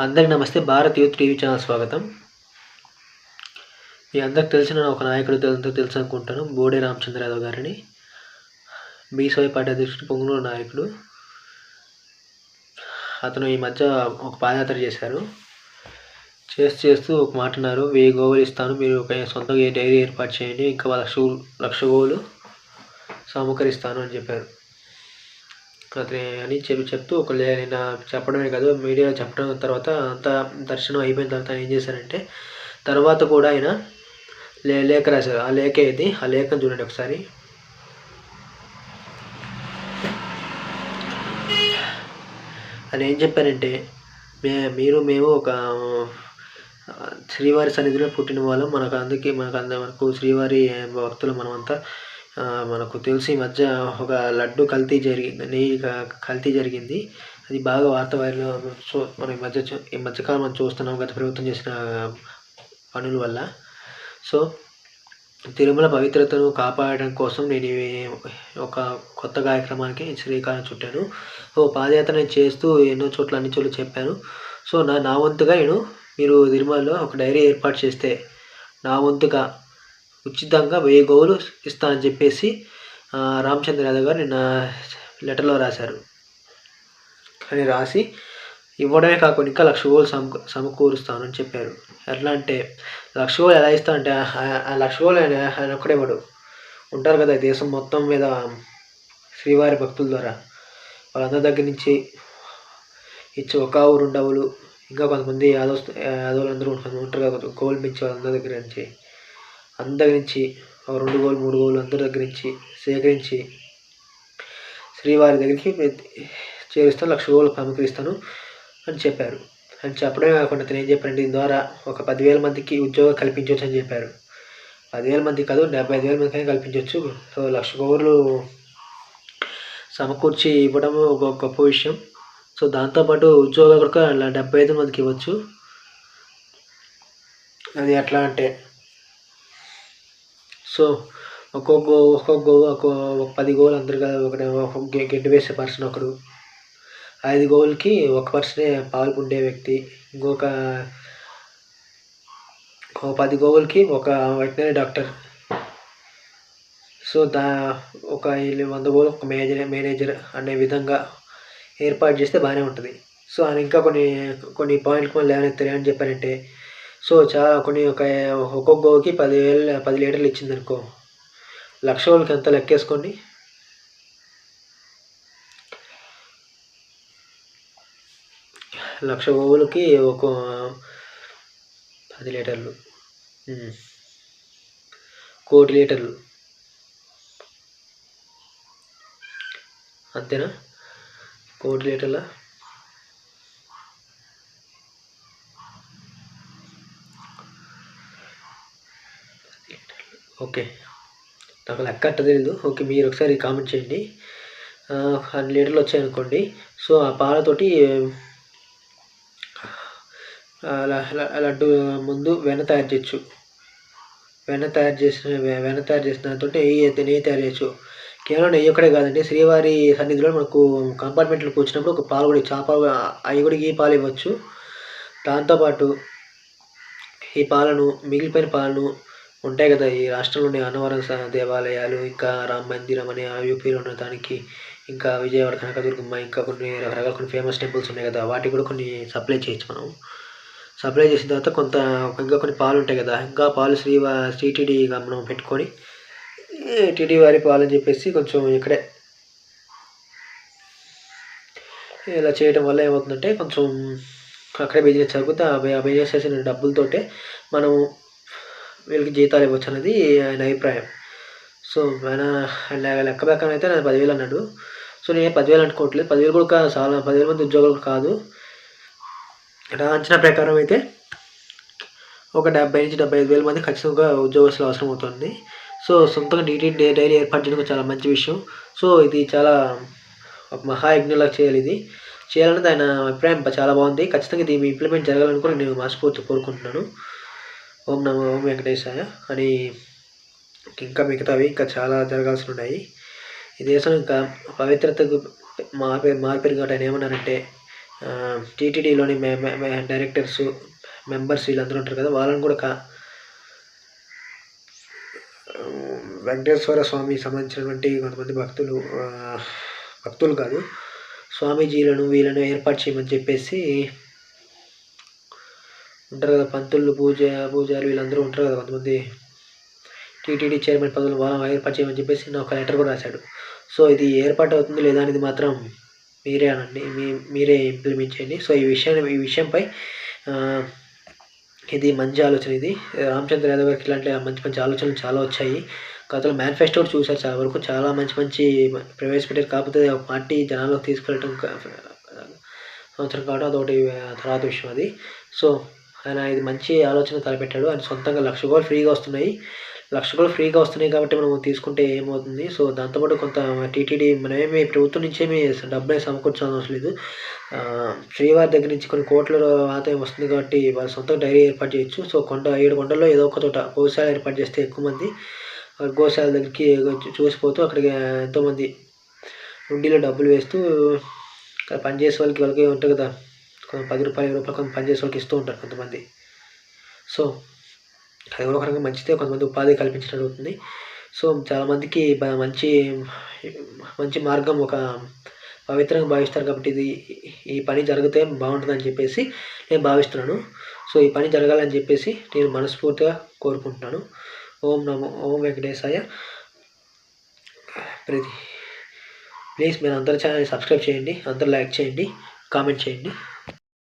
అందరికి నమస్తే. Bharat youth TV channel స్వాగతం. మీ అందరికి తెలిసిన ఒక నాయకుడు తెలుసు అనుకుంటాను, బోడే రామచంద్ర యాదవ్ గారిని. బీసీవై పార్టీ అధ్యక్షుడు, పొంగునూరు నాయకుడు. అతను ఈ మధ్య ఒక పాదయాత్ర చేశారు. చేస్తూ ఒక మాట అన్నారు, 1000 గోవులు ఇస్తాను, మీరు ఒక సొంతంగా డైరీ ఏర్పాటు చేయండి, ఇంకా 1,00,000 గోవులు సమకరిస్తాను అని చెప్పారు. అతని అని చెప్తూ నిన్న చెప్పడమే కాదు, మీడియాలో చెప్పడం తర్వాత అంతా దర్శనం అయిపోయిన తర్వాత ఆయన ఏం చేశారంటే, తర్వాత కూడా ఆయన లేఖ రాశారు. ఆ లేఖ ఇది, ఆ లేఖను చూడండి ఒకసారి. ఆయన ఏం చెప్పారంటే, మేము ఒక శ్రీవారి సన్నిధిలో పుట్టిన వాళ్ళం, మనకు శ్రీవారి భక్తులు మనమంతా. మనకు తెలిసి ఈ మధ్య ఒక లడ్డు కల్తీ జరిగింది, నెయ్యి కల్తీ జరిగింది. అది బాగా వార్త వైరల్. మనం ఈ మధ్యకాలం మనం చూస్తున్నాం, గత ప్రభుత్వం చేసిన పనుల వల్ల. సో తిరుమల పవిత్రతను కాపాడడం కోసం నేను ఒక కొత్త కార్యక్రమానికి శ్రీకారం చుట్టాను. పాదయాత్ర చేస్తూ అన్ని చోట్ల చెప్పాను. సో నా వంతుగా మీరు తిరుమలలో ఒక డైరీ ఏర్పాటు చేస్తే నా వంతుగా ఉచితంగా 1000 గోవులు ఇస్తానని చెప్పేసి రామచంద్ర యాదవ్ గారు నిన్న లెటర్లో రాశారు. అని రాసి ఇవ్వడమే కాకుండా ఇంకా 1,00,000 గోవులు సమకూరుస్తానని చెప్పారు. ఎట్లా అంటే 1,00,000 గోవులు ఎలా ఇస్తానంటే, ఆ 1,00,000 గోవులు ఆయన ఒక్కడేవాడు ఉంటారు కదా దేశం మొత్తం మీద శ్రీవారి భక్తుల ద్వారా. వాళ్ళందరి దగ్గర నుంచి ఇచ్చి 1 ఆవు 2 ఆవులు, ఇంకా కొంతమంది యాదవులు అందరూ ఉంటారు కదా, గోవులు పెంచే వాళ్ళందరి దగ్గర నుంచి 2 గోవులు 3 గోవులు అందరి దగ్గర నుంచి సేకరించి శ్రీవారి దగ్గరికి చేరుస్తాను, 1,00,000 గోవులు సమకరిస్తాను అని చెప్పారు. అని చెప్పడమే కాకుండా అతను ఏం చెప్పారంటే, దీని ద్వారా ఒక 10,000 మందికి ఉద్యోగం కల్పించవచ్చు అని చెప్పారు. 10,000 మందికి కాదు, 75,000 మందికి కల్పించవచ్చు. సో 1,00,000 గోవులు సమకూర్చి ఇవ్వడం ఒక గొప్ప విషయం. సో దాంతోపాటు ఉద్యోగాలు కూడా 75 మందికి ఇవ్వచ్చు. అది ఎట్లా అంటే, సో ఒక్కొక్క గోవు 10 గోవులు అందరుగా ఒక గెడ్డి వేసే పర్సన్ ఒకడు, 5 గోవులకి ఒక పర్సనే పాలు పిండే వ్యక్తి, ఇంకొక 10 గోవులకి ఒక వెటనరీ డాక్టర్. సో ఒక 100 గోవులు ఒక మేనేజర్ అనే విధంగా ఏర్పాటు చేస్తే బాగానే ఉంటుంది. సో ఆయన ఇంకా కొన్ని పాయింట్లు లేవనెత్తారు. ఏమని చెప్పారంటే, సో చాలా ఒక్కొక్క గోవుకి 10 లీటర్లు ఇచ్చిందనుకో, 1,00,000 గోవులకి ఎంత లెక్కేసుకోండి. 1,00,000 గోవులకి ఒక 10 లీటర్లు, 1,00,000 లీటర్లు అంతేనా? 1,00,000 లీటర్ల ఓకే, నాకు లెక్క అట్ట తెలీదు. ఓకే, మీరు ఒకసారి కామెంట్ చేయండి. 100 లీటర్లు వచ్చాయనుకోండి. సో ఆ పాలతోటి లడ్డు ముందు వెన్న తయారు చేయొచ్చు. వెన్న తయారు చేసిన దాంతో నెయ్యి తయారు చేయొచ్చు. కేవలం నెయ్యి ఒక్కడే కాదండి, శ్రీవారి సన్నిధిలో మనకు కంపార్ట్మెంట్లోకి వచ్చినప్పుడు ఒక పాలు కూడా అవి కూడా ఈ పాలు ఇవ్వచ్చు. దాంతోపాటు ఈ పాలను, మిగిలిపోయిన పాలను ఉంటాయి కదా, ఈ రాష్ట్రంలోని అన్నవరం దేవాలయాలు, ఇంకా రామ మందిరం అని యూపీలో ఉన్న దానికి, ఇంకా విజయవాడ కనకదుర్గమ్మ, ఇంకా కొన్ని రకరకాల ఫేమస్ టెంపుల్స్ ఉన్నాయి కదా, వాటికి కూడా కొన్ని సప్లై చేయొచ్చు. మనం సప్లై చేసిన తర్వాత ఇంకా కొన్ని పాలు ఉంటాయి కదా, ఇంకా పాలు టీటీడీగా మనం పెట్టుకొని టీటీ వారి పాలు అని చెప్పేసి కొంచెం ఇక్కడే ఇలా చేయడం వల్ల ఏమవుతుందంటే, కొంచెం అక్కడే బిజినెస్ జరుగుతుంది. ఆ బిజినెస్ చేసిన డబ్బులతోటే మనం వీళ్ళకి జీతాలు ఇవ్వచ్చు అనేది ఆయన అభిప్రాయం. సో ఆయన లెక్క ప్రకారం అయితే నేను 10,000 అన్నాడు. సో నేను 10,000 అనుకోవట్లేదు, 10,000 కూడా చాలా, 10,000 మంది ఉద్యోగాలు కాదు. నా అంచనా ప్రకారం అయితే ఒక 70,000 నుంచి 75,000 మంది ఖచ్చితంగా ఉద్యోగస్తులు అవసరం అవుతుంది. సో సొంతంగా డైరీ ఏర్పాటు చేయడం చాలా మంచి విషయం. సో ఇది చాలా ఒక మహాయజ్ఞంలా చేయాలి. ఇది చేయాలనేది ఆయన అభిప్రాయం చాలా బాగుంది. ఖచ్చితంగా ఇది ఇంప్లిమెంట్ జరగాలని కూడా నేను మనస్ఫూర్తిగా కోరుకుంటున్నాను. ఓం వెంకటేశాయ అని. ఇంకా మిగతావి ఇంకా చాలా జరగాల్సి ఉన్నాయి. ఈ దేశం ఇంకా పవిత్రతకు మారిపోయింది కాబట్టి ఆయన ఏమన్నారంటే, టీటీడీలోని డైరెక్టర్స్, మెంబర్స్ వీళ్ళందరూ ఉంటారు కదా, వాళ్ళని కూడా వెంకటేశ్వర స్వామికి సంబంధించినటువంటి కొంతమంది భక్తులు కాదు, స్వామీజీలను వీళ్ళను ఏర్పాటు చేయమని చెప్పేసి ఉంటారు కదా, పంతులు పూజారి వీళ్ళందరూ ఉంటారు కదా కొంతమంది, టీటీడీ చైర్మన్ పదవులు వాళ్ళని ఏర్పాటు చేయమని చెప్పేసి నేను ఒక లెటర్ కూడా రాశాడు. సో ఇది ఏర్పాటు అవుతుంది లేదా అనేది మాత్రం మీరే అనండి, మీరే ఇంప్లిమెంట్ చేయండి. సో ఈ విషయంపై ఇది మంచి ఆలోచన. ఇది రామచంద్ర యాదవ్ గారికి ఇలాంటి మంచి ఆలోచనలు చాలా వచ్చాయి. గతంలో మేనిఫెస్టో చూశారు, చాలా వరకు చాలా మంచి ప్రవేశపెట్టారు. కాకపోతే పార్టీ జనాల్లోకి తీసుకెళ్ళటం సంవత్సరం కావడం అదొకటి తర్వాత విషయం అది. సో ఆయన ఇది మంచి ఆలోచన తలపెట్టాడు. ఆయన సొంతంగా 1,00,000 కోట్లు ఫ్రీగా వస్తున్నాయి. 1,00,000 కోట్లు ఫ్రీగా వస్తున్నాయి కాబట్టి మనం తీసుకుంటే ఏమవుతుంది? సో దాంతోపాటు కొంత టీటీడీ మనమేమి ప్రభుత్వం నుంచి ఏమి డబ్బులు సమకూర్చాల్సిన అవసరం లేదు. శ్రీవారి దగ్గర నుంచి కొన్ని కోట్ల ఆదాయం వస్తుంది కాబట్టి వాళ్ళు సొంతంగా డైరీ ఏర్పాటు చేయొచ్చు. సో 7 కొండల్లో ఏదో ఒక చోట గోశాల ఏర్పాటు చేస్తే ఎక్కువ మంది గోశాల దగ్గరికి చూసిపోతూ అక్కడికి ఎంతోమంది హుండీలో డబ్బులు వేస్తూ పనిచేసే వాళ్ళకి ఉంటుంది కదా, కొంత ₹10, ₹20 కొంత పనిచేసే వాళ్ళకి ఇస్తూ ఉంటారు కొంతమంది. సో అది కూడా ఒక రకంగా మంచిదే, కొంతమంది ఉపాధి కల్పించినట్టు అవుతుంది. సో చాలామందికి మంచి మార్గం, ఒక పవిత్రంగా భావిస్తారు కాబట్టి ఈ పని జరిగితే బాగుంటుందని చెప్పేసి నేను భావిస్తున్నాను. సో ఈ పని జరగాలని చెప్పేసి నేను మనస్ఫూర్తిగా కోరుకుంటున్నాను. ఓం వెంకటేశాయ. ప్లీజ్ మీరు అందరూ ఛానల్ని సబ్స్క్రైబ్ చేయండి, అందరూ లైక్ చేయండి, కామెంట్ చేయండి.